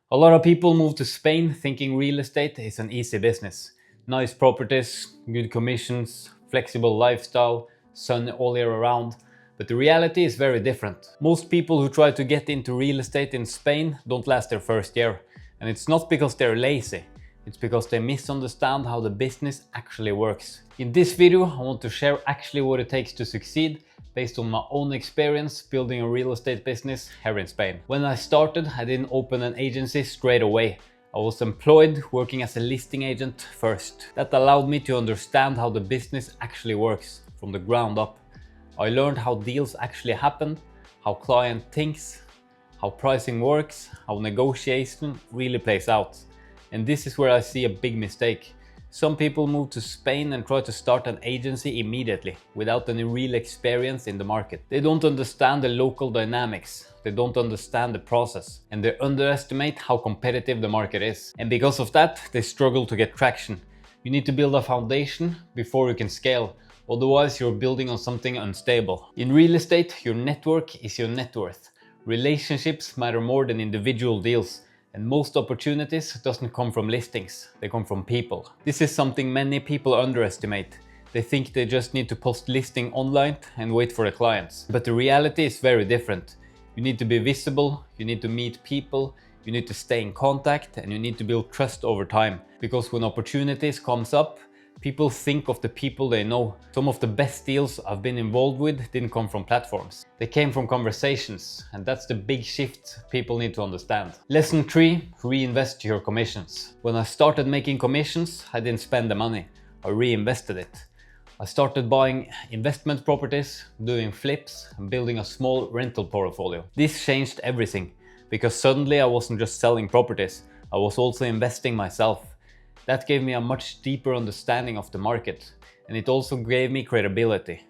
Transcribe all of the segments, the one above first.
A lot of people move to Spain thinking real estate is an easy business. Nice properties, good commissions, flexible lifestyle, sun all year around. But the reality is very different. Most people who try to get into real estate in Spain don't last their first year. And it's not because they're lazy. It's because they misunderstand how the business actually works. In this video, I want to share actually what it takes to succeed based on my own experience building a real estate business here in Spain. When I started, I didn't open an agency straight away. I was employed working as a listing agent first. That allowed me to understand how the business actually works from the ground up. I learned how deals actually happen, how client thinks, how pricing works, how negotiation really plays out. And this is where I see a big mistake. Some people move to Spain and try to start an agency immediately, without any real experience in the market. They don't understand the local dynamics, they don't understand the process, and they underestimate how competitive the market is. And because of that, they struggle to get traction. You need to build a foundation before you can scale, otherwise you're building on something unstable. In real estate, your network is your net worth. Relationships matter more than individual deals. And most opportunities doesn't come from listings, they come from people. This is something many people underestimate. They think they just need to post listing online and wait for the clients. But the reality is very different. You need to be visible, you need to meet people, you need to stay in contact, and you need to build trust over time. Because when opportunities comes up, people think of the people they know. Some of the best deals I've been involved with didn't come from platforms. They came from conversations, and that's the big shift people need to understand. Lesson 3, reinvest your commissions. When I started making commissions, I didn't spend the money, I reinvested it. I started buying investment properties, doing flips, and building a small rental portfolio. This changed everything, because suddenly I wasn't just selling properties, I was also investing myself. That gave me a much deeper understanding of the market, and it also gave me credibility.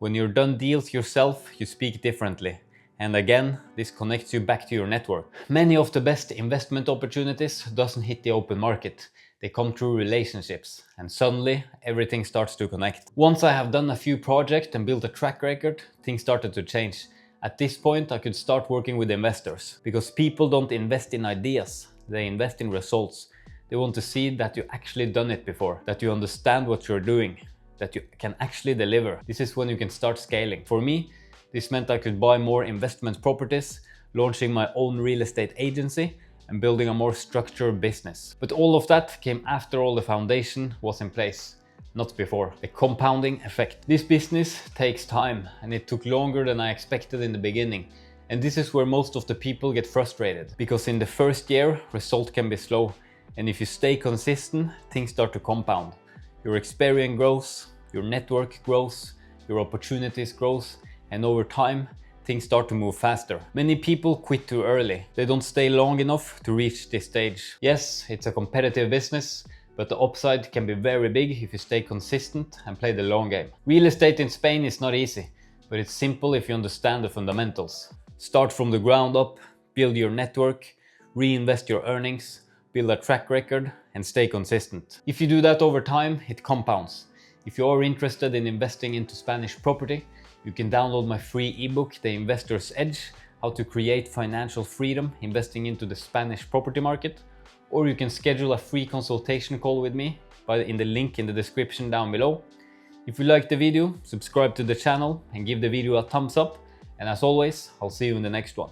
When you're done deals yourself, you speak differently. And again, this connects you back to your network. Many of the best investment opportunities doesn't hit the open market. They come through relationships, and suddenly everything starts to connect. Once I have done a few projects and built a track record, things started to change. At this point, I could start working with investors, because people don't invest in ideas, they invest in results. They want to see that you actually done it before, that you understand what you're doing, that you can actually deliver. This is when you can start scaling. For me, this meant I could buy more investment properties, launching my own real estate agency, and building a more structured business. But all of that came after all the foundation was in place, not before. The compounding effect. This business takes time, and it took longer than I expected in the beginning. And this is where most of the people get frustrated, because in the first year, result can be slow. And if you stay consistent, things start to compound. Your experience grows, your network grows, your opportunities grows, and over time, things start to move faster. Many people quit too early. They don't stay long enough to reach this stage. Yes, it's a competitive business, but the upside can be very big if you stay consistent and play the long game. Real estate in Spain is not easy, but it's simple if you understand the fundamentals. Start from the ground up, build your network, reinvest your earnings, build a track record, and stay consistent. If you do that over time, it compounds. If you are interested in investing into Spanish property, you can download my free ebook, The Investor's Edge, How to Create Financial Freedom Investing into the Spanish Property Market, or you can schedule a free consultation call with me in the link in the description down below. If you liked the video, subscribe to the channel and give the video a thumbs up, and as always, I'll see you in the next one.